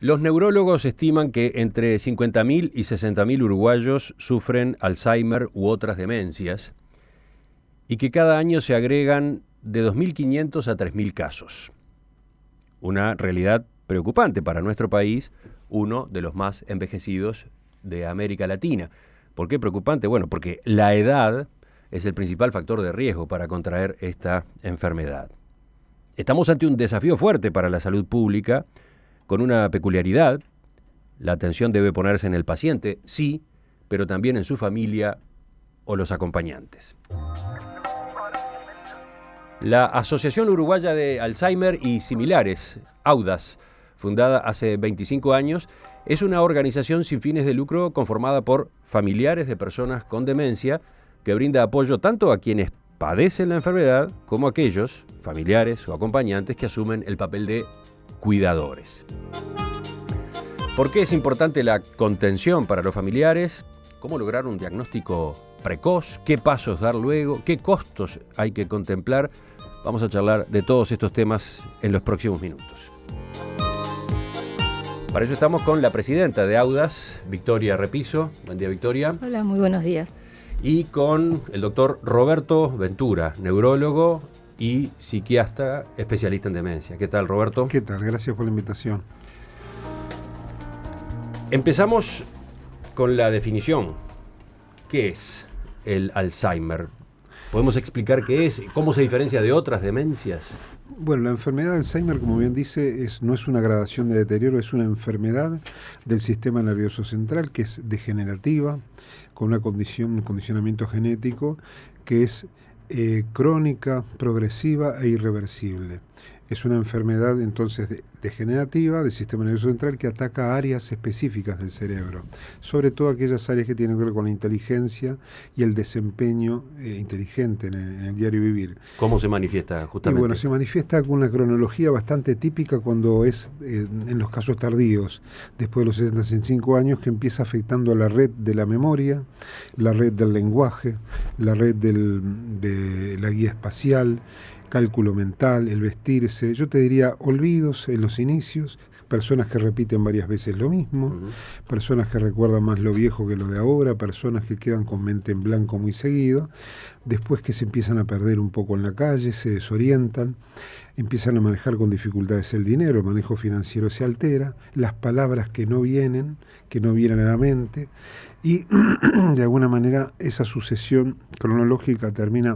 Los neurólogos estiman que entre 50.000 y 60.000 uruguayos sufren Alzheimer u otras demencias y que cada año se agregan de 2.500 a 3.000 casos. Una realidad preocupante para nuestro país, uno de los más envejecidos de América Latina. ¿Por qué preocupante? Bueno, porque la edad es el principal factor de riesgo para contraer esta enfermedad. Estamos ante un desafío fuerte para la salud pública, con una peculiaridad. La atención debe ponerse en el paciente, sí, pero también en su familia o los acompañantes. La Asociación Uruguaya de Alzheimer y Similares, AUDAS, fundada hace 25 años, es una organización sin fines de lucro conformada por familiares de personas con demencia que brinda apoyo tanto a quienes padecen la enfermedad como a aquellos familiares o acompañantes que asumen el papel de cuidadores. ¿Por qué es importante la contención para los familiares? ¿Cómo lograr un diagnóstico precoz? ¿Qué pasos dar luego? ¿Qué costos hay que contemplar? Vamos a charlar de todos estos temas en los próximos minutos. Para eso estamos con la presidenta de AUDAS, Victoria Repiso. Buen día, Victoria. Hola, muy buenos días. Y con el doctor Roberto Ventura, neurólogo y psiquiatra especialista en demencia. ¿Qué tal, Roberto? ¿Qué tal? Gracias por la invitación. Empezamos con la definición. ¿Qué es el Alzheimer? ¿Podemos explicar qué es? ¿Cómo se diferencia de otras demencias? Bueno, la enfermedad de Alzheimer, como bien dice, no es una gradación de deterioro, es una enfermedad del sistema nervioso central que es degenerativa, con un condicionamiento genético que es crónica, progresiva e irreversible. Es una enfermedad entonces degenerativa del sistema nervioso central que ataca áreas específicas del cerebro, sobre todo aquellas áreas que tienen que ver con la inteligencia y el desempeño inteligente en el diario vivir. ¿Cómo se manifiesta justamente? Y bueno, se manifiesta con una cronología bastante típica cuando es en los casos tardíos, después de los 65 años, que empieza afectando a la red de la memoria, la red del lenguaje, la red de la guía espacial, cálculo mental, el vestirse, yo te diría olvidos en los inicios, personas que repiten varias veces lo mismo, personas que recuerdan más lo viejo que lo de ahora, personas que quedan con mente en blanco muy seguido, después que se empiezan a perder un poco en la calle, se desorientan, empiezan a manejar con dificultades el dinero, el manejo financiero se altera, las palabras que no vienen a la mente, y de alguna manera esa sucesión cronológica termina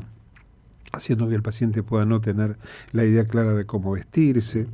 haciendo que el paciente pueda no tener la idea clara de cómo vestirse,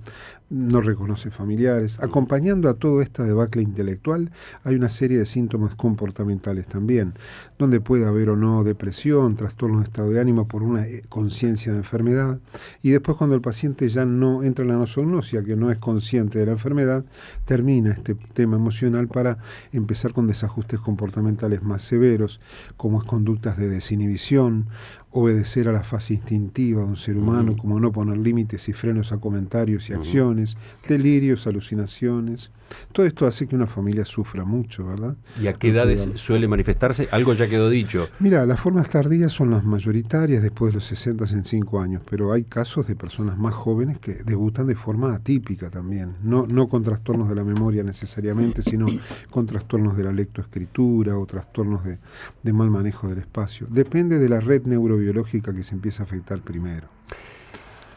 no reconoce familiares. Acompañando a toda esta debacle intelectual, hay una serie de síntomas comportamentales también, donde puede haber o no depresión, trastornos de estado de ánimo por una conciencia de enfermedad, y después cuando el paciente ya no entra en la nosognosia, que no es consciente de la enfermedad, termina este tema emocional para empezar con desajustes comportamentales más severos, como es conductas de desinhibición, obedecer a la fase instintiva de un ser humano, como no poner límites y frenos a comentarios y acciones, delirios, alucinaciones. Todo esto hace que una familia sufra mucho, ¿verdad? ¿Y a qué edades suele manifestarse? Algo ya quedó dicho. Mira, las formas tardías son las mayoritarias después de los 60 en 5 años, pero hay casos de personas más jóvenes que debutan de forma atípica también, no con trastornos de la memoria necesariamente, sino con trastornos de la lectoescritura o trastornos de mal manejo del espacio. Depende de la red neurobiológica que se empieza a afectar primero.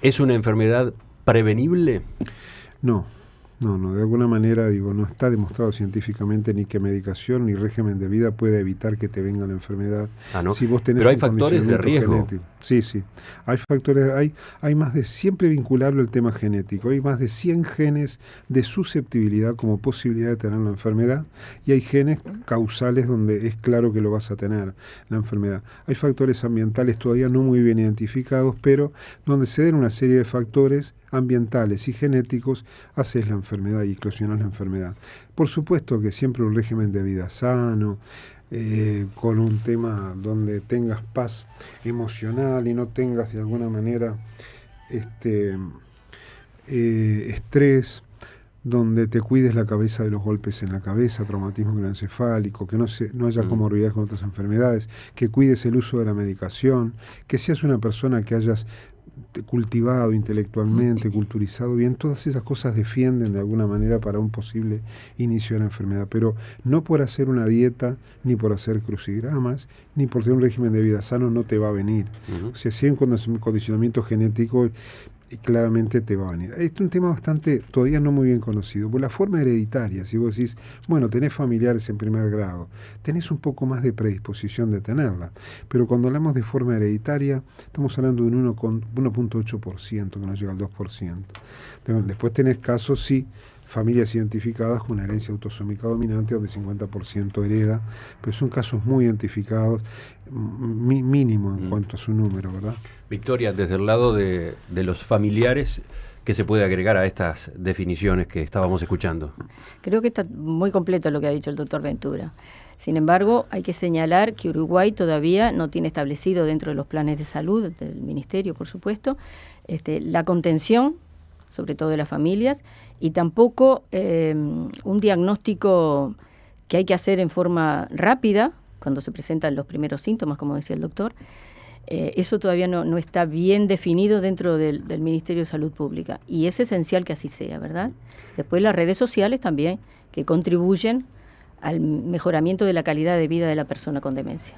¿Es una enfermedad prevenible? No, de alguna manera, no está demostrado científicamente ni que medicación ni régimen de vida pueda evitar que te venga la enfermedad. ¿No? Si vos tenés pero hay factores de riesgo. Genético. Sí. Hay factores, hay más de, siempre vincularlo al tema genético, hay más de 100 genes de susceptibilidad como posibilidad de tener la enfermedad, y hay genes causales donde es claro que lo vas a tener, la enfermedad. Hay factores ambientales todavía no muy bien identificados, pero donde se den una serie de factores ambientales y genéticos, haces la enfermedad y eclosionas la enfermedad. Por supuesto que siempre un régimen de vida sano, con un tema donde tengas paz emocional y no tengas de alguna manera estrés, donde te cuides la cabeza de los golpes en la cabeza, traumatismo craneoencefálico, que no haya comorbilidades con otras enfermedades, que cuides el uso de la medicación, que seas una persona que hayas cultivado intelectualmente, culturizado bien, todas esas cosas defienden de alguna manera para un posible inicio de la enfermedad, pero no por hacer una dieta, ni por hacer crucigramas, ni por tener un régimen de vida sano no te va a venir. O sea, si hay un condicionamiento genético, y claramente te va a venir. Este es un tema bastante, todavía no muy bien conocido, por la forma hereditaria. Si vos decís, bueno, tenés familiares en primer grado, tenés un poco más de predisposición de tenerla, pero cuando hablamos de forma hereditaria, estamos hablando de un 1,8%, que no llega al 2%. Después tenés casos, sí, familias identificadas con una herencia autosómica dominante donde 50% hereda, pero son casos muy identificados, mínimo en cuanto a su número, ¿verdad? Victoria, desde el lado de los familiares, ¿qué se puede agregar a estas definiciones que estábamos escuchando? Creo que está muy completo lo que ha dicho el doctor Ventura. Sin embargo, hay que señalar que Uruguay todavía no tiene establecido dentro de los planes de salud del Ministerio, por supuesto, la contención, sobre todo de las familias, y tampoco un diagnóstico que hay que hacer en forma rápida, cuando se presentan los primeros síntomas, como decía el doctor. Eso todavía no está bien definido dentro del Ministerio de Salud Pública, y es esencial que así sea, ¿verdad? Después las redes sociales también, que contribuyen al mejoramiento de la calidad de vida de la persona con demencia.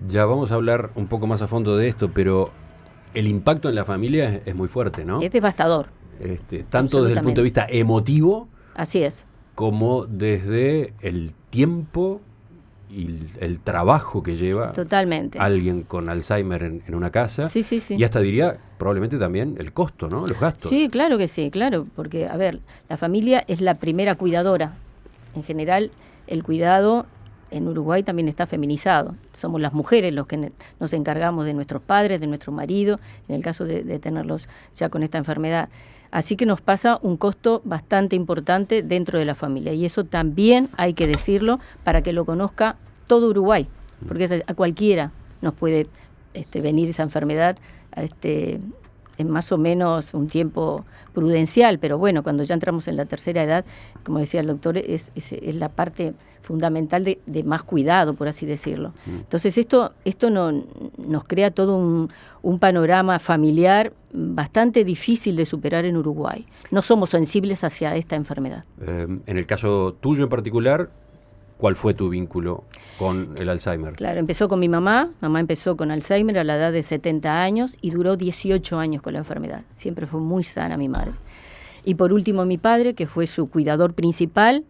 Ya vamos a hablar un poco más a fondo de esto, pero el impacto en la familia es muy fuerte, ¿no? Es devastador. Tanto desde el punto de vista emotivo, así es, como desde el tiempo y el trabajo que lleva totalmente alguien con Alzheimer en una casa. Sí, sí, sí. Y hasta diría, probablemente también el costo, ¿no? Los gastos. Sí, claro que sí, claro, porque, a ver, la familia es la primera cuidadora. En general, el cuidado en Uruguay también está feminizado. Somos las mujeres los que nos encargamos de nuestros padres, de nuestro marido, en el caso de tenerlos ya con esta enfermedad. Así que nos pasa un costo bastante importante dentro de la familia, y eso también hay que decirlo para que lo conozca todo Uruguay, porque a cualquiera nos puede venir esa enfermedad en más o menos un tiempo prudencial, pero bueno, cuando ya entramos en la tercera edad, como decía el doctor, es la parte fundamental de más cuidado, por así decirlo. Entonces esto nos crea todo un panorama familiar bastante difícil de superar en Uruguay. No somos sensibles hacia esta enfermedad. En el caso tuyo en particular, ¿cuál fue tu vínculo con el Alzheimer? Claro, empezó con mi mamá. Mamá empezó con Alzheimer a la edad de 70 años y duró 18 años con la enfermedad. Siempre fue muy sana mi madre. Y por último mi padre, que fue su cuidador principal,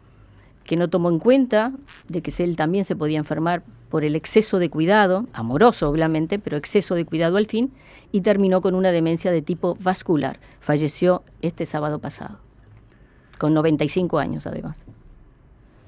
que no tomó en cuenta de que él también se podía enfermar por el exceso de cuidado, amoroso obviamente, pero exceso de cuidado al fin, y terminó con una demencia de tipo vascular. Falleció este sábado pasado, con 95 años además.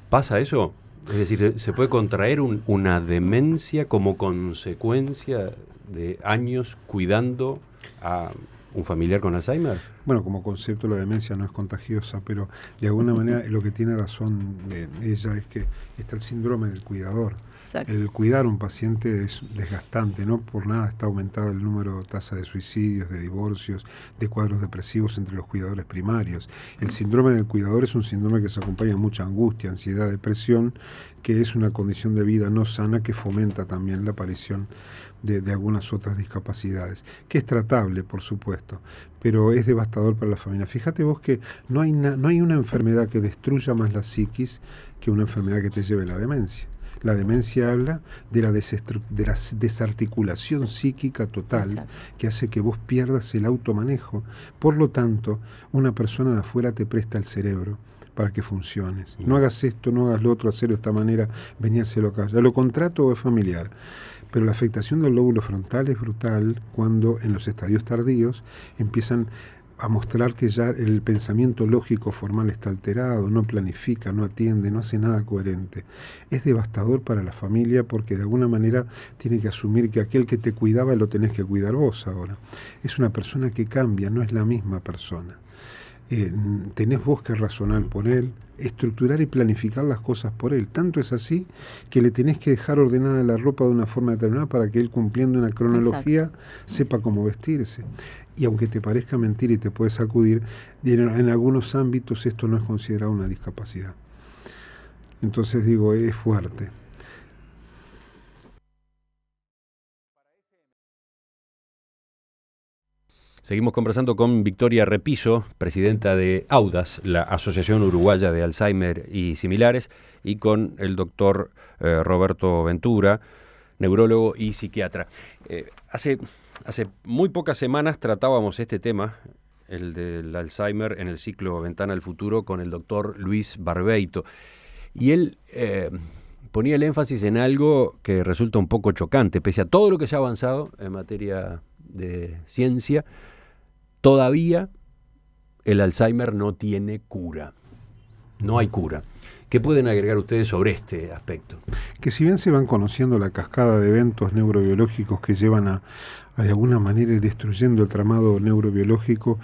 ¿Pasa eso? Es decir, ¿se puede contraer una demencia como consecuencia de años cuidando a un familiar con Alzheimer? Bueno, como concepto la demencia no es contagiosa, pero de alguna manera lo que tiene razón ella es que está el síndrome del cuidador. Exacto. El cuidar a un paciente es desgastante, no por nada está aumentado el número de tasa de suicidios, de divorcios, de cuadros depresivos entre los cuidadores primarios. El síndrome del cuidador es un síndrome que se acompaña de mucha angustia, ansiedad, depresión, que es una condición de vida no sana que fomenta también la aparición de algunas otras discapacidades, que es tratable, por supuesto, pero es devastador para la familia. Fíjate vos que no hay una enfermedad que destruya más la psiquis que una enfermedad que te lleve a la demencia. La demencia habla de la desarticulación psíquica total. Exacto. Que hace que vos pierdas el automanejo. Por lo tanto, una persona de afuera te presta el cerebro para que funciones. No hagas esto, no hagas lo otro, hacerlo de esta manera, vení a hacerlo acá. Ya lo contrato o es familiar. Pero la afectación del lóbulo frontal es brutal cuando en los estadios tardíos empiezan a mostrar que ya el pensamiento lógico formal está alterado, no planifica, no atiende, no hace nada coherente. Es devastador para la familia porque de alguna manera tiene que asumir que aquel que te cuidaba lo tenés que cuidar vos ahora. Es una persona que cambia, no es la misma persona. Tenés vos que razonar por él, estructurar y planificar las cosas por él. Tanto es así que le tenés que dejar ordenada la ropa de una forma determinada para que él, cumpliendo una cronología, exacto, sepa cómo vestirse. Y aunque te parezca mentira y te puede sacudir, en algunos ámbitos esto no es considerado una discapacidad. Entonces digo, es fuerte. Seguimos conversando con Victoria Repiso, presidenta de AUDAS, la Asociación Uruguaya de Alzheimer y Similares, y con el doctor Roberto Ventura, neurólogo y psiquiatra. Hace muy pocas semanas tratábamos este tema, el del Alzheimer, en el ciclo Ventana al Futuro, con el doctor Luis Barbeito. Y él ponía el énfasis en algo que resulta un poco chocante. Pese a todo lo que se ha avanzado en materia de ciencia, todavía el Alzheimer no tiene cura. No hay cura. ¿Qué pueden agregar ustedes sobre este aspecto? Que si bien se van conociendo la cascada de eventos neurobiológicos que llevan a de alguna manera ir destruyendo el tramado neurobiológico,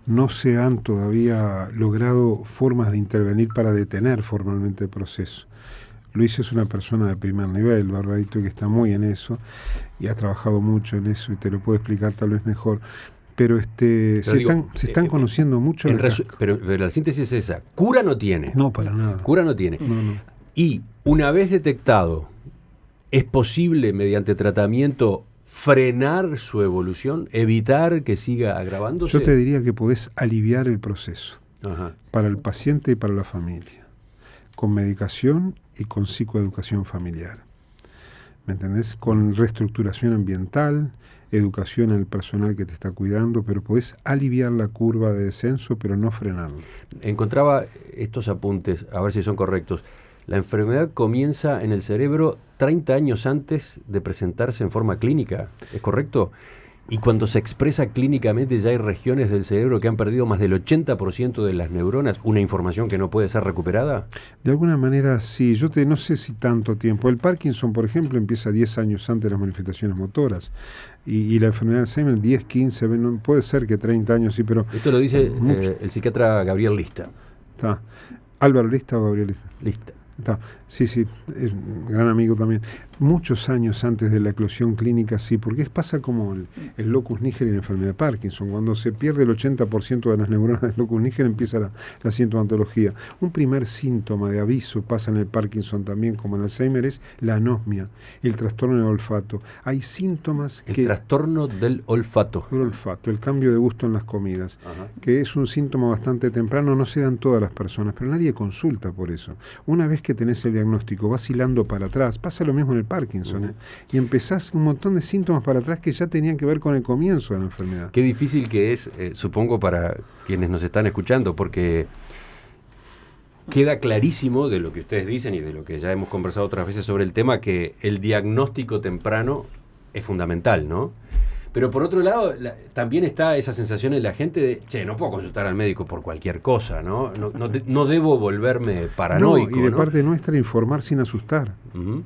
no se han todavía logrado formas de intervenir para detener formalmente el proceso. Luis es una persona de primer nivel, Barbeito, que está muy en eso y ha trabajado mucho en eso y te lo puedo explicar tal vez mejor. Pero se están conociendo mucho. Pero la síntesis es esa. Cura no tiene. No, para nada. Cura no tiene. No. Y una vez detectado, ¿es posible mediante tratamiento frenar su evolución, evitar que siga agravándose? Yo te diría que podés aliviar el proceso. Ajá. Para el paciente y para la familia, con medicación y con psicoeducación familiar. ¿Me entendés? Con reestructuración ambiental, educación al personal que te está cuidando, pero podés aliviar la curva de descenso, pero no frenarlo. Encontraba estos apuntes, a ver si son correctos. La enfermedad comienza en el cerebro 30 años antes de presentarse en forma clínica, ¿es correcto? Y cuando se expresa clínicamente ya hay regiones del cerebro que han perdido más del 80% de las neuronas, una información que no puede ser recuperada. De alguna manera sí, no sé si tanto tiempo. El Parkinson, por ejemplo, empieza 10 años antes de las manifestaciones motoras. Y la enfermedad de Alzheimer 10, 15, no, puede ser que 30 años, sí, pero... Esto lo dice el psiquiatra Gabriel Lista. Está. ¿Álvaro Lista o Gabriel Lista? Lista. Está. Sí, es un gran amigo también. Muchos años antes de la eclosión clínica, sí, porque pasa como el locus niger en la enfermedad de Parkinson. Cuando se pierde el 80% de las neuronas del locus niger empieza la sintomatología. Un primer síntoma de aviso pasa en el Parkinson también, como en el Alzheimer, es la anosmia, el trastorno del olfato. Hay síntomas El trastorno del olfato. El olfato, el cambio de gusto en las comidas, Ajá. que es un síntoma bastante temprano, no se dan todas las personas, pero nadie consulta por eso. Una vez que tenés el diagnóstico, vas hilando para atrás, pasa lo mismo en el Parkinson, y empezás un montón de síntomas para atrás que ya tenían que ver con el comienzo de la enfermedad. Qué difícil que es, supongo, para quienes nos están escuchando, porque queda clarísimo de lo que ustedes dicen y de lo que ya hemos conversado otras veces sobre el tema, que el diagnóstico temprano es fundamental, ¿no? Pero por otro lado, también está esa sensación en la gente de, no puedo consultar al médico por cualquier cosa, ¿no? No debo volverme paranoico. No, y de parte nuestra informar sin asustar. Uh-huh.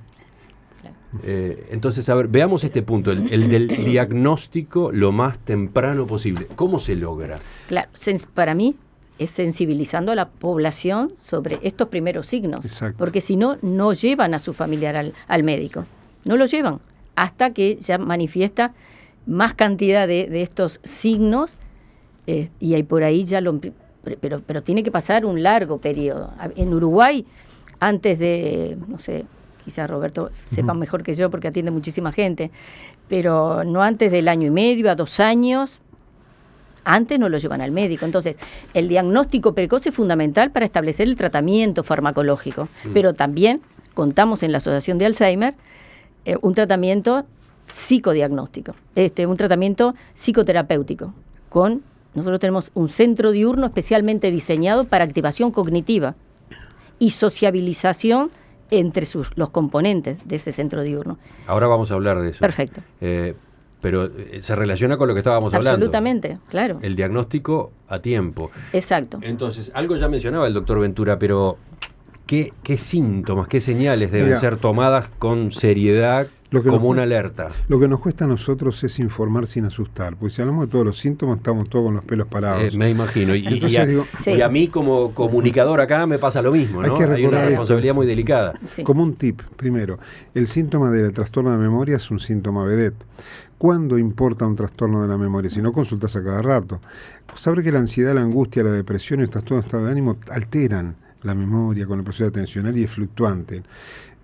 Entonces, a ver, veamos este punto, el del diagnóstico lo más temprano posible. ¿Cómo se logra? Claro, para mí es sensibilizando a la población sobre estos primeros signos. Exacto. Porque si no, no llevan a su familiar al médico. No lo llevan hasta que ya manifiesta más cantidad de estos signos y ahí por ahí ya pero tiene que pasar un largo periodo. En Uruguay, antes de, no sé, quizás Roberto sepa mejor que yo porque atiende muchísima gente, pero no antes del 1 año y medio a 2 años, antes no lo llevan al médico. Entonces, el diagnóstico precoz es fundamental para establecer el tratamiento farmacológico, pero también contamos en la Asociación de Alzheimer un tratamiento psicodiagnóstico, un tratamiento psicoterapéutico. Nosotros tenemos un centro diurno especialmente diseñado para activación cognitiva y sociabilización entre los componentes de ese centro diurno. Ahora vamos a hablar de eso. Perfecto. Pero se relaciona con lo que estábamos hablando. Absolutamente, claro. El diagnóstico a tiempo. Exacto. Entonces, algo ya mencionaba el doctor Ventura, pero ¿qué síntomas, qué señales deben ser tomadas con seriedad como una alerta? Lo que nos cuesta a nosotros es informar sin asustar, porque si hablamos de todos los síntomas estamos todos con los pelos parados. Me imagino, y a mí como comunicador acá me pasa lo mismo, ¿no? Hay una responsabilidad muy delicada. Sí. Como un tip, primero, el síntoma del trastorno de memoria es un síntoma vedette. ¿Cuándo importa un trastorno de la memoria? Si no consultas a cada rato. Saber que la ansiedad, la angustia, la depresión y el trastorno de estado de ánimo alteran la memoria con el proceso atencional y es fluctuante.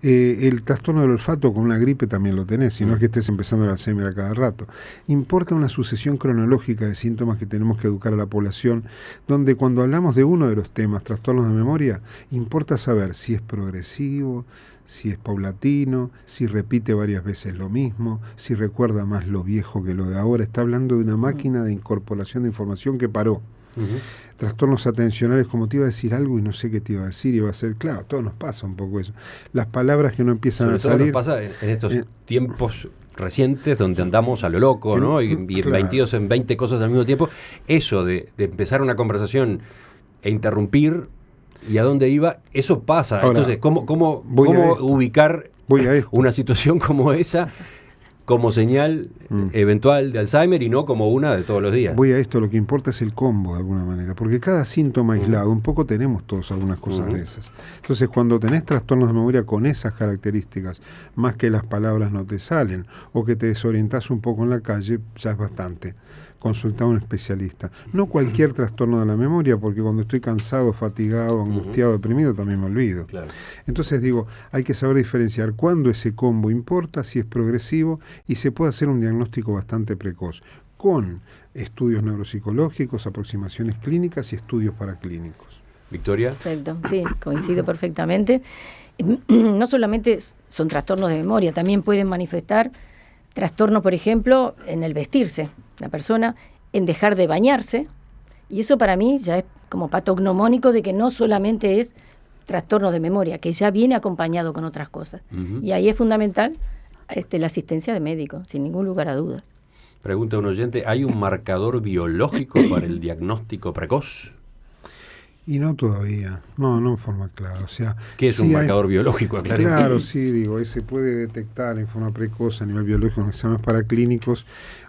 El trastorno del olfato con una gripe también lo tenés, si no es que estés empezando el Alzheimer a cada rato. Importa una sucesión cronológica de síntomas que tenemos que educar a la población, donde cuando hablamos de uno de los temas, trastornos de memoria, importa saber si es progresivo, si es paulatino, si repite varias veces lo mismo, si recuerda más lo viejo que lo de ahora. Está hablando de una máquina de incorporación de información que paró. Trastornos atencionales, como te iba a decir algo y no sé qué te iba a decir, iba a ser, claro, a todos nos pasa un poco eso. Las palabras que no empiezan a salir. Nos pasa en estos tiempos recientes donde andamos a lo loco, ¿no? Y claro. metidos en 20 cosas al mismo tiempo. Eso de empezar una conversación e interrumpir y a dónde iba, eso pasa. Ahora, entonces, ¿cómo ubicar a una situación como esa como señal eventual de Alzheimer y no como una de todos los días? Voy a esto, lo que importa es el combo de alguna manera, porque cada síntoma aislado, un poco tenemos todos algunas cosas de esas. Entonces, cuando tenés trastornos de memoria con esas características, más que las palabras no te salen, o que te desorientás un poco en la calle, ya es bastante. Consultar a un especialista. No cualquier trastorno de la memoria, porque cuando estoy cansado, fatigado, angustiado, deprimido, también me olvido. Claro. Entonces digo, hay que saber diferenciar cuándo ese combo importa, si es progresivo, y se puede hacer un diagnóstico bastante precoz, con estudios neuropsicológicos, aproximaciones clínicas y estudios paraclínicos. Victoria. Perfecto, sí, coincido perfectamente. No solamente son trastornos de memoria, también pueden manifestar trastornos, por ejemplo, en el vestirse. La persona en dejar de bañarse, y eso para mí ya es como patognomónico de que no solamente es trastorno de memoria, que ya viene acompañado con otras cosas. Y ahí es fundamental la asistencia de médico, sin ningún lugar a dudas. Pregunta un oyente, ¿hay un marcador biológico para el diagnóstico precoz? Y no todavía, no en forma clara. O sea, ¿qué es un marcador biológico? Claro, sí, digo, se puede detectar en forma precoz a nivel biológico en exámenes paraclínicos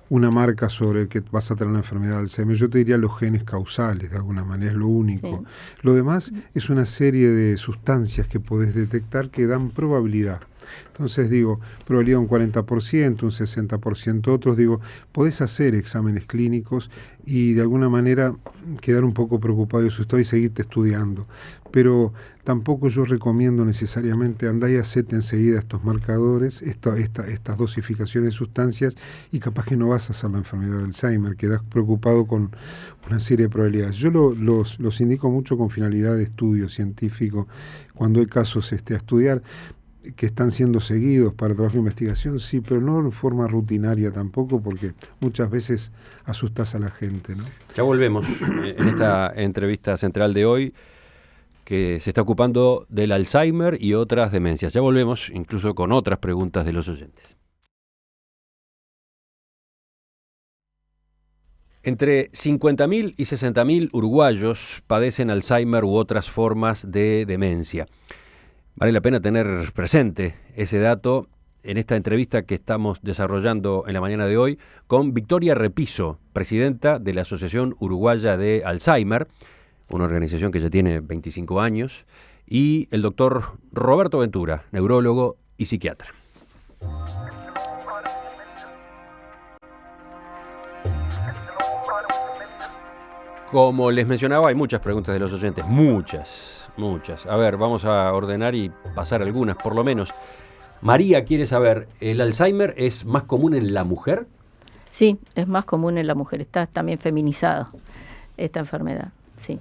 una marca sobre que vas a tener la enfermedad de Alzheimer. Yo te diría los genes causales, de alguna manera, es lo único. Sí. Lo demás es una serie de sustancias que podés detectar que dan probabilidad. Entonces digo, probabilidad un 40%, un 60%, otros digo, podés hacer exámenes clínicos y de alguna manera quedar un poco preocupado y asustado y seguirte estudiando. Pero tampoco yo recomiendo necesariamente andá y hacete enseguida estos marcadores, estas dosificaciones de sustancias, y capaz que no vas a hacer la enfermedad de Alzheimer, quedás preocupado con una serie de probabilidades. Yo los indico mucho con finalidad de estudio científico, cuando hay casos a estudiar, que están siendo seguidos para trabajo de investigación, sí, pero no en forma rutinaria tampoco, porque muchas veces asustas a la gente, ¿no? Ya volvemos en esta entrevista central de hoy, que se está ocupando del Alzheimer y otras demencias. Ya volvemos, incluso con otras preguntas de los oyentes. Entre 50.000 y 60.000 uruguayos padecen Alzheimer u otras formas de demencia. Vale la pena tener presente ese dato en esta entrevista que estamos desarrollando en la mañana de hoy con Victoria Repiso, presidenta de la Asociación Uruguaya de Alzheimer, una organización que ya tiene 25 años, y el doctor Roberto Ventura, neurólogo y psiquiatra. Como les mencionaba, hay muchas preguntas de los oyentes, muchas. A ver, vamos a ordenar y pasar algunas, por lo menos. María quiere saber, ¿el Alzheimer es más común en la mujer? Sí, es más común en la mujer. Está también feminizada esta enfermedad, sí.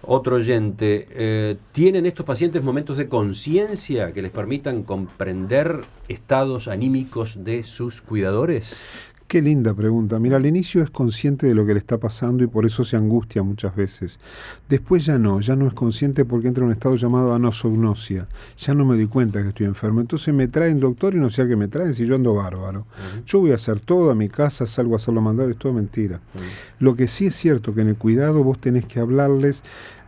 Otro oyente, ¿tienen estos pacientes momentos de conciencia que les permitan comprender estados anímicos de sus cuidadores? Qué linda pregunta. Mira, al inicio es consciente de lo que le está pasando y por eso se angustia muchas veces. Después ya no es consciente porque entra en un estado llamado anosognosia. Ya no me doy cuenta que estoy enfermo. Entonces me traen doctor y no sé a qué me traen si yo ando bárbaro. Yo voy a hacer todo a mi casa, salgo a hacer lo mandado, es todo mentira. Lo que sí es cierto que en el cuidado vos tenés que hablarles,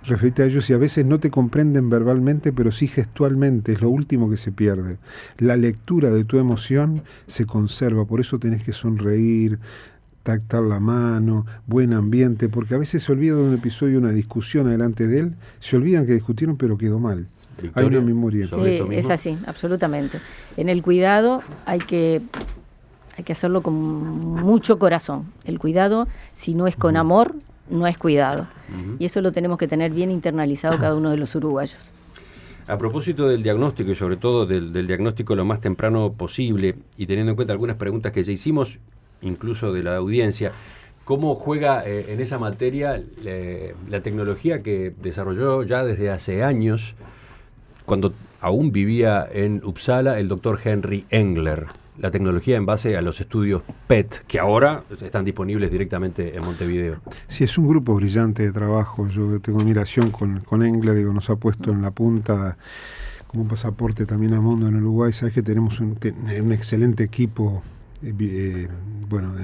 referirte a ellos, y a veces no te comprenden verbalmente, pero sí gestualmente, es lo último que se pierde. La lectura de tu emoción se conserva, por eso tenés que sonreír, tactar la mano, buen ambiente, porque a veces se olvida de un episodio, una discusión delante de él, se olvidan que discutieron pero quedó mal. Victoria, hay una memoria. Sí, es así, absolutamente. En el cuidado hay que hacerlo con mucho corazón. El cuidado, si no es con amor, no es cuidado. Y eso lo tenemos que tener bien internalizado cada uno de los uruguayos. A propósito del diagnóstico y sobre todo del diagnóstico lo más temprano posible y teniendo en cuenta algunas preguntas que ya hicimos, incluso de la audiencia, ¿cómo juega en esa materia la tecnología que desarrolló ya desde hace años, cuando aún vivía en Uppsala, el doctor Henry Engler? La tecnología en base a los estudios PET, que ahora están disponibles directamente en Montevideo. Sí, es un grupo brillante de trabajo. Yo tengo admiración con Engler, digo, nos ha puesto en la punta como un pasaporte también al mundo en Uruguay. Sabes que tenemos un excelente equipo. Bueno,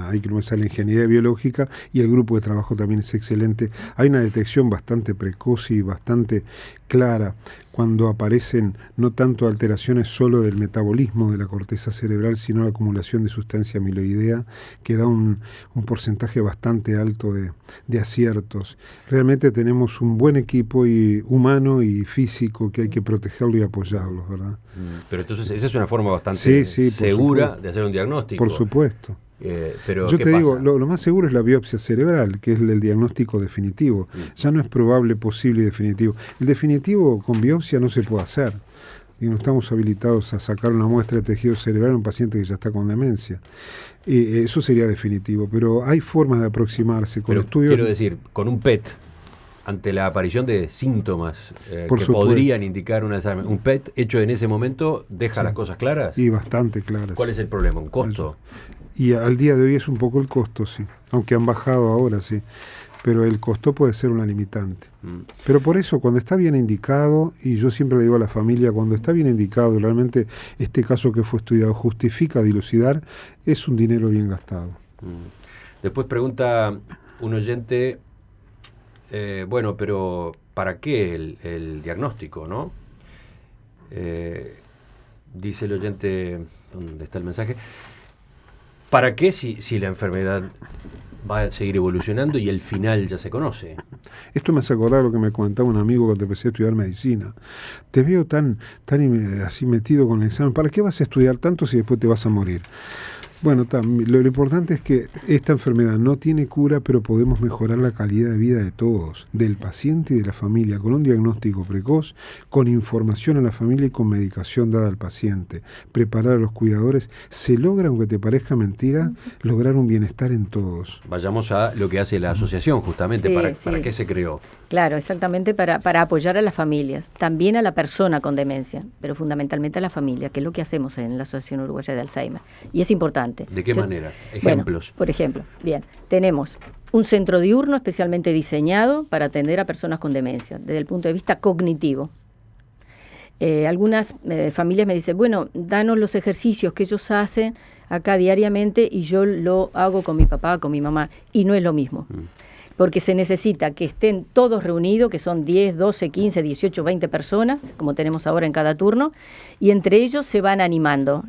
ahí que no me sale ingeniería biológica, y el grupo de trabajo también es excelente. Hay una detección bastante precoz y bastante clara cuando aparecen no tanto alteraciones solo del metabolismo de la corteza cerebral, sino la acumulación de sustancia amiloidea, que da un porcentaje bastante alto de aciertos. Realmente tenemos un buen equipo humano y físico que hay que protegerlo y apoyarlo, ¿verdad? Pero entonces esa es una forma bastante segura de hacer un diagnóstico. Por supuesto. Pero yo te digo, lo más seguro es la biopsia cerebral, que es el diagnóstico definitivo. Ya no es probable, posible y definitivo. El definitivo con biopsia no se puede hacer. Y no estamos habilitados a sacar una muestra de tejido cerebral a un paciente que ya está con demencia. Eso sería definitivo, pero hay formas de aproximarse con estudios. Quiero decir, con un PET, ante la aparición de síntomas que podrían indicar un Alzheimer, un PET hecho en ese momento deja las cosas claras. Y bastante claras. ¿Cuál es el problema? ¿Un costo? Y al día de hoy es un poco el costo, sí. Aunque han bajado ahora, sí. Pero el costo puede ser una limitante. Pero por eso, cuando está bien indicado, y yo siempre le digo a la familia, cuando está bien indicado, realmente este caso que fue estudiado justifica dilucidar, es un dinero bien gastado. Después pregunta un oyente, bueno, pero ¿para qué el diagnóstico, no? Dice el oyente, ¿dónde está el mensaje? ¿Para qué si la enfermedad va a seguir evolucionando y el final ya se conoce? Esto me hace acordar lo que me comentaba un amigo cuando empecé a estudiar medicina. Te veo tan así metido con el examen. ¿Para qué vas a estudiar tanto si después te vas a morir? Bueno, lo importante es que esta enfermedad no tiene cura, pero podemos mejorar la calidad de vida de todos, del paciente y de la familia, con un diagnóstico precoz, con información a la familia y con medicación dada al paciente. Preparar a los cuidadores. Se logra, aunque te parezca mentira, lograr un bienestar en todos. Vayamos a lo que hace la asociación, justamente, ¿para qué se creó? Claro, exactamente para apoyar a las familias, también a la persona con demencia, pero fundamentalmente a la familia, que es lo que hacemos en la Asociación Uruguaya de Alzheimer. Y es importante. ¿De qué manera? Ejemplos. Bueno, por ejemplo, bien, tenemos un centro diurno especialmente diseñado para atender a personas con demencia, desde el punto de vista cognitivo. Algunas familias me dicen, bueno, danos los ejercicios que ellos hacen acá diariamente y yo lo hago con mi papá, con mi mamá, y no es lo mismo. Porque se necesita que estén todos reunidos, que son 10, 12, 15, 18, 20 personas, como tenemos ahora en cada turno, y entre ellos se van animando,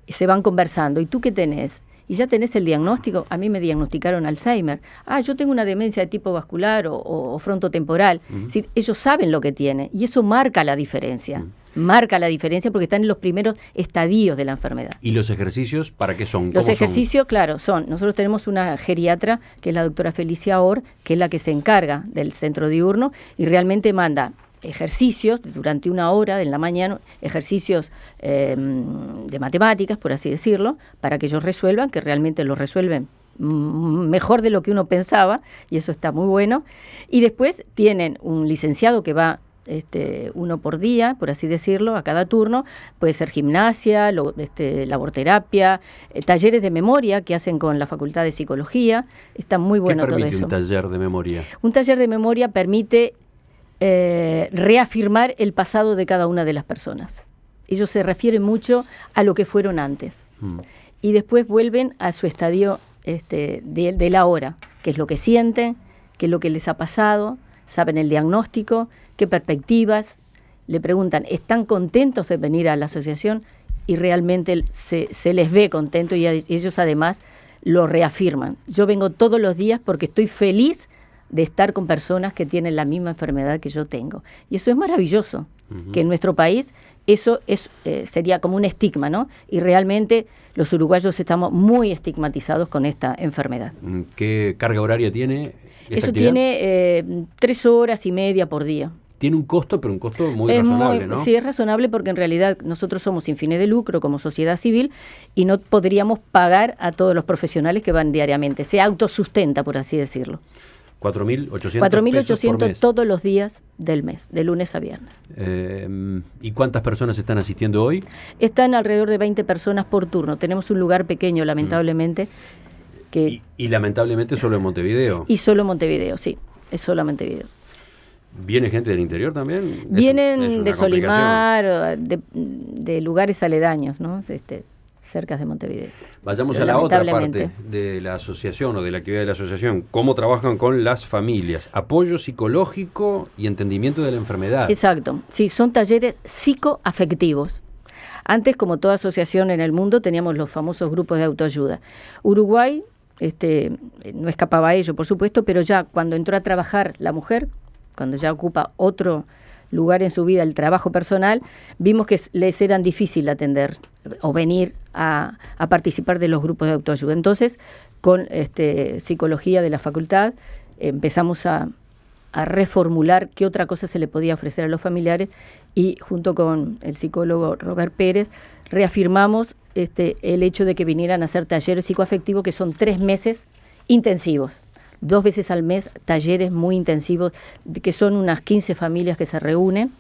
se van conversando. ¿Y tú qué tenés? Y ya tenés el diagnóstico. A mí me diagnosticaron Alzheimer. Yo tengo una demencia de tipo vascular o frontotemporal. Es decir, ellos saben lo que tienen y eso marca la diferencia. Marca la diferencia porque están en los primeros estadios de la enfermedad. ¿Y los ejercicios para qué son? Los ejercicios, claro, son. Nosotros tenemos una geriatra, que es la doctora Felicia Orr, que es la que se encarga del centro diurno y realmente manda ejercicios durante una hora en la mañana, ejercicios de matemáticas, por así decirlo, para que ellos resuelvan, que realmente lo resuelven mejor de lo que uno pensaba, y eso está muy bueno. Y después tienen un licenciado que va uno por día, por así decirlo, a cada turno. Puede ser gimnasia, laborterapia, talleres de memoria que hacen con la Facultad de Psicología. Está muy bueno todo eso. ¿Qué permite un taller de memoria? Un taller de memoria permite reafirmar el pasado de cada una de las personas. Ellos se refieren mucho a lo que fueron antes y después vuelven a su estadio de la hora, que es lo que sienten, qué es lo que les ha pasado, saben el diagnóstico, qué perspectivas, le preguntan, ¿están contentos de venir a la asociación? Y realmente se les ve contento y ellos además lo reafirman. Yo vengo todos los días porque estoy feliz de estar con personas que tienen la misma enfermedad que yo tengo. Y eso es maravilloso, que en nuestro país eso sería como un estigma, ¿no? Y realmente los uruguayos estamos muy estigmatizados con esta enfermedad. ¿Qué carga horaria tiene esta Eso actividad? tiene 3 horas y media por día. tiene un costo, pero un costo muy razonable, ¿no? Sí, es razonable porque en realidad nosotros somos sin fines de lucro como sociedad civil y no podríamos pagar a todos los profesionales que van diariamente. Se autosustenta, por así decirlo. 4.800 pesos por mes. todos los días del mes, de lunes a viernes. ¿Y cuántas personas están asistiendo hoy? Están alrededor de 20 personas por turno. Tenemos un lugar pequeño, lamentablemente. Y lamentablemente solo en Montevideo. Y solo Montevideo, sí. Es solo Montevideo. ¿Viene gente del interior también? Vienen de Solimar, de lugares aledaños, ¿no? Cerca de Montevideo. Vayamos a la otra parte de la asociación o de la actividad de la asociación. ¿Cómo trabajan con las familias? Apoyo psicológico y entendimiento de la enfermedad. Exacto. Sí, son talleres psicoafectivos. Antes, como toda asociación en el mundo, teníamos los famosos grupos de autoayuda. Uruguay no escapaba a ello, por supuesto, pero ya cuando entró a trabajar la mujer, cuando ya ocupa otro lugar en su vida, el trabajo personal, vimos que les era difícil atender o venir a participar de los grupos de autoayuda. Entonces, con psicología de la facultad, empezamos a reformular qué otra cosa se le podía ofrecer a los familiares y junto con el psicólogo Robert Pérez reafirmamos el hecho de que vinieran a hacer talleres psicoafectivos que son 3 meses intensivos. 2 veces al mes, talleres muy intensivos, que son unas 15 familias que se reúnen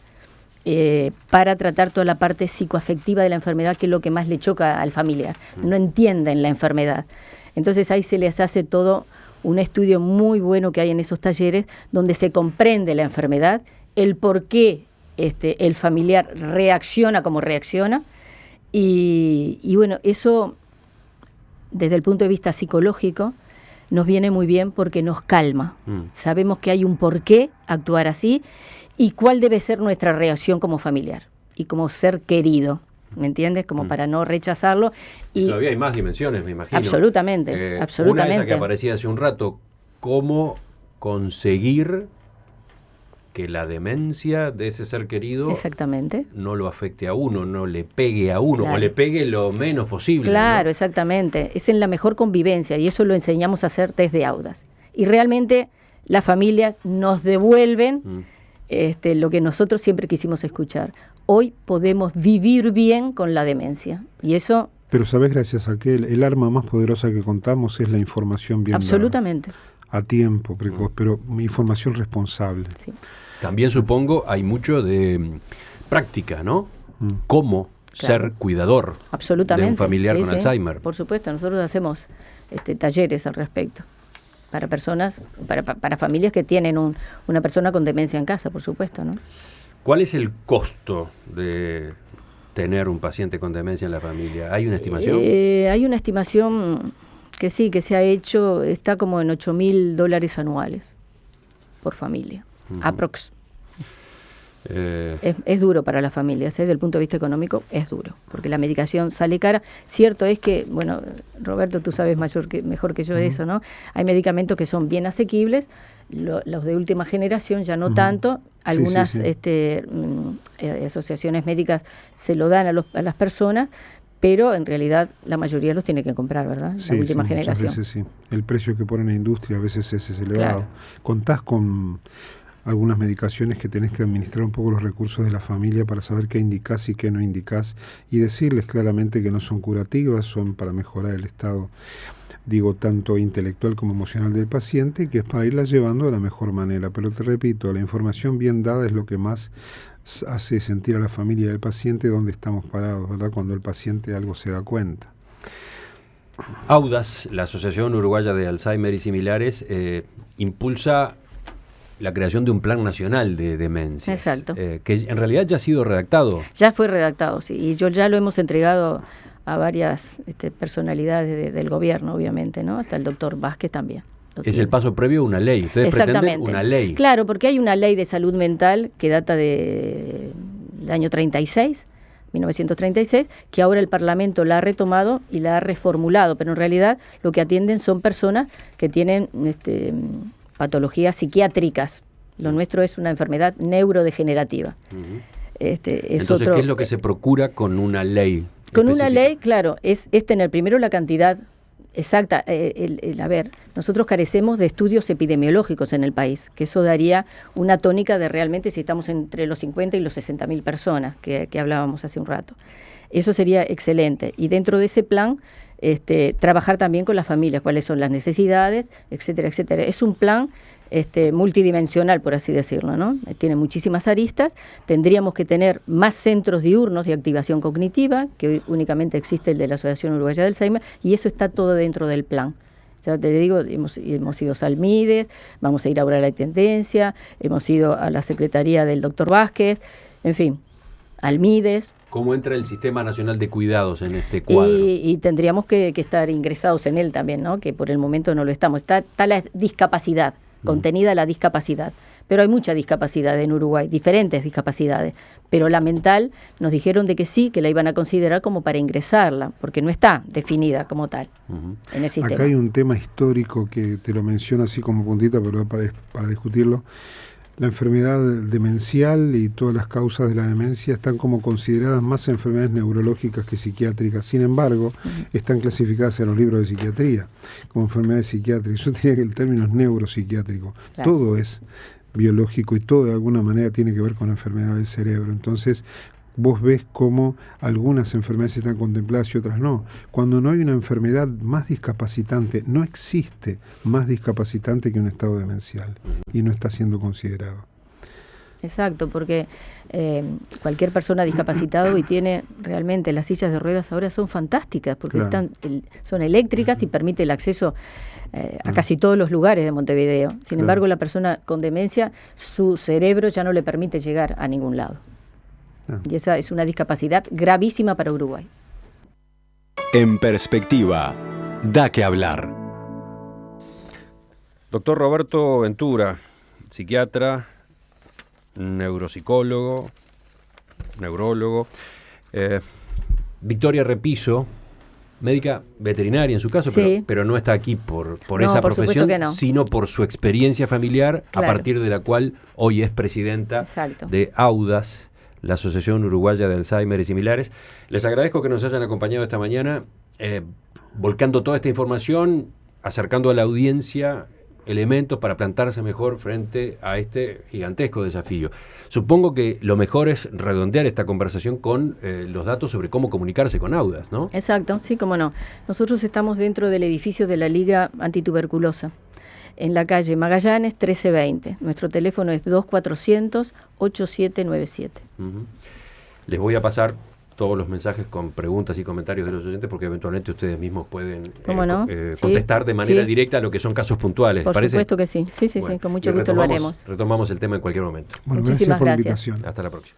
para tratar toda la parte psicoafectiva de la enfermedad, que es lo que más le choca al familiar. No entienden la enfermedad. Entonces ahí se les hace todo un estudio muy bueno que hay en esos talleres, donde se comprende la enfermedad, el por qué el familiar reacciona como reacciona, y bueno, eso desde el punto de vista psicológico nos viene muy bien porque nos calma. Sabemos que hay un porqué actuar así y cuál debe ser nuestra reacción como familiar y como ser querido, ¿me entiendes? Como para no rechazarlo. Y todavía hay más dimensiones, me imagino. Absolutamente, absolutamente. Una esa que aparecía hace un rato, cómo conseguir que la demencia de ese ser querido exactamente no lo afecte a uno, no le pegue a uno, claro, o le pegue lo menos posible. Claro, ¿no? Exactamente. Es en la mejor convivencia y eso lo enseñamos a hacer desde Audas. Y realmente las familias nos devuelven lo que nosotros siempre quisimos escuchar. Hoy podemos vivir bien con la demencia y eso... Pero sabes, gracias a que el arma más poderosa que contamos es la información bien absolutamente dada, a tiempo, precoz, pero información responsable. Sí. También supongo hay mucho de práctica, ¿no? Cómo ser cuidador de un familiar con Alzheimer. Por supuesto, nosotros hacemos talleres al respecto para personas, para familias que tienen una persona con demencia en casa, por supuesto, ¿no? ¿Cuál es el costo de tener un paciente con demencia en la familia? ¿Hay una estimación? Hay una estimación que sí, que se ha hecho, está como en $8.000 anuales por familia, aprox. Es duro para las familias, desde el punto de vista económico es duro, porque la medicación sale cara. Cierto es que, bueno, Roberto, tú sabes mejor que yo eso, ¿no? Hay medicamentos que son bien asequibles, los de última generación ya no tanto. Algunas asociaciones médicas se lo dan a las personas, pero en realidad la mayoría los tiene que comprar, ¿verdad? La última generación. Muchas veces sí. El precio que pone la industria a veces es elevado. Claro. ¿Contás con algunas medicaciones que tenés que administrar un poco los recursos de la familia para saber qué indicás y qué no indicás y decirles claramente que no son curativas, son para mejorar el estado, digo, tanto intelectual como emocional del paciente, y que es para irla llevando de la mejor manera? Pero te repito, la información bien dada es lo que más hace sentir a la familia del paciente dónde estamos parados, ¿verdad? Cuando el paciente algo se da cuenta. Audas, la Asociación Uruguaya de Alzheimer y similares, impulsa la creación de un plan nacional de demencias. Exacto. Que en realidad ya ha sido redactado. Ya fue redactado, sí. Y ya lo hemos entregado a varias personalidades del gobierno, obviamente, ¿no? Hasta el doctor Vázquez también. Es el paso previo a una ley. Ustedes pretenden una ley. Claro, porque hay una ley de salud mental que data del año 1936, que ahora el Parlamento la ha retomado y la ha reformulado, pero en realidad lo que atienden son personas que tienen patologías psiquiátricas. Lo nuestro es una enfermedad neurodegenerativa. Entonces, ¿qué es lo que se procura con una ley? Con una ley, claro, es tener primero la cantidad Exacta. A ver, nosotros carecemos de estudios epidemiológicos en el país, que eso daría una tónica de realmente si estamos entre los 50 y los 60.000 personas que hablábamos hace un rato. Eso sería excelente. Y dentro de ese plan, trabajar también con las familias, cuáles son las necesidades, etcétera, etcétera. Es un plan multidimensional, por así decirlo, ¿no? Tiene muchísimas aristas. Tendríamos que tener más centros diurnos de activación cognitiva, que hoy únicamente existe el de la Asociación Uruguaya de Alzheimer, y eso está todo dentro del plan. Ya te digo, hemos ido a Salmides, vamos a ir ahora a la Intendencia, hemos ido a la Secretaría del doctor Vázquez, en fin, Almides. ¿Cómo entra el Sistema Nacional de Cuidados en este cuadro? Y tendríamos que estar ingresados en él también, ¿no? Que por el momento no lo estamos. Está la discapacidad, contenida la discapacidad. Pero hay mucha discapacidad en Uruguay, diferentes discapacidades. Pero la mental nos dijeron de que sí, que la iban a considerar como para ingresarla, porque no está definida como tal en el sistema. Acá hay un tema histórico que te lo menciono así como puntita, pero para discutirlo. La enfermedad demencial y todas las causas de la demencia están como consideradas más enfermedades neurológicas que psiquiátricas. Sin embargo, están clasificadas en los libros de psiquiatría como enfermedades psiquiátricas. Yo diría que el término es neuropsiquiátrico. Claro. Todo es biológico y todo de alguna manera tiene que ver con la enfermedad del cerebro. Entonces, vos ves cómo algunas enfermedades están contempladas y otras no. Cuando no hay una enfermedad más discapacitante, no existe más discapacitante que un estado demencial y no está siendo considerado. Exacto, porque cualquier persona discapacitada hoy tiene realmente las sillas de ruedas ahora son fantásticas porque claro. Son eléctricas y permite el acceso a casi todos los lugares de Montevideo. Sin embargo, la persona con demencia, su cerebro ya no le permite llegar a ningún lado. Y esa es una discapacidad gravísima para Uruguay. En perspectiva, da que hablar. Doctor Roberto Ventura, psiquiatra, neuropsicólogo, neurólogo. Victoria Repiso, médica veterinaria en su caso, sí. pero no está aquí por no, esa por profesión, que no. sino por su experiencia familiar, claro. A partir de la cual hoy es presidenta Exacto. de AUDAS, la Asociación Uruguaya de Alzheimer y similares. Les agradezco que nos hayan acompañado esta mañana, volcando toda esta información, acercando a la audiencia elementos para plantarse mejor frente a este gigantesco desafío. Supongo que lo mejor es redondear esta conversación con los datos sobre cómo comunicarse con AUDAS, ¿no? Exacto, sí, cómo no. Nosotros estamos dentro del edificio de la Liga Antituberculosa, en la calle Magallanes 1320. Nuestro teléfono es 2400-8797. Les voy a pasar todos los mensajes con preguntas y comentarios de los oyentes porque eventualmente ustedes mismos pueden contestar de manera directa a lo que son casos puntuales. Por ¿parece? Supuesto que sí. Sí, bueno, sí, con mucho gusto lo haremos. Retomamos el tema en cualquier momento. Bueno, muchísimas gracias por la gracias. invitación. Hasta la próxima.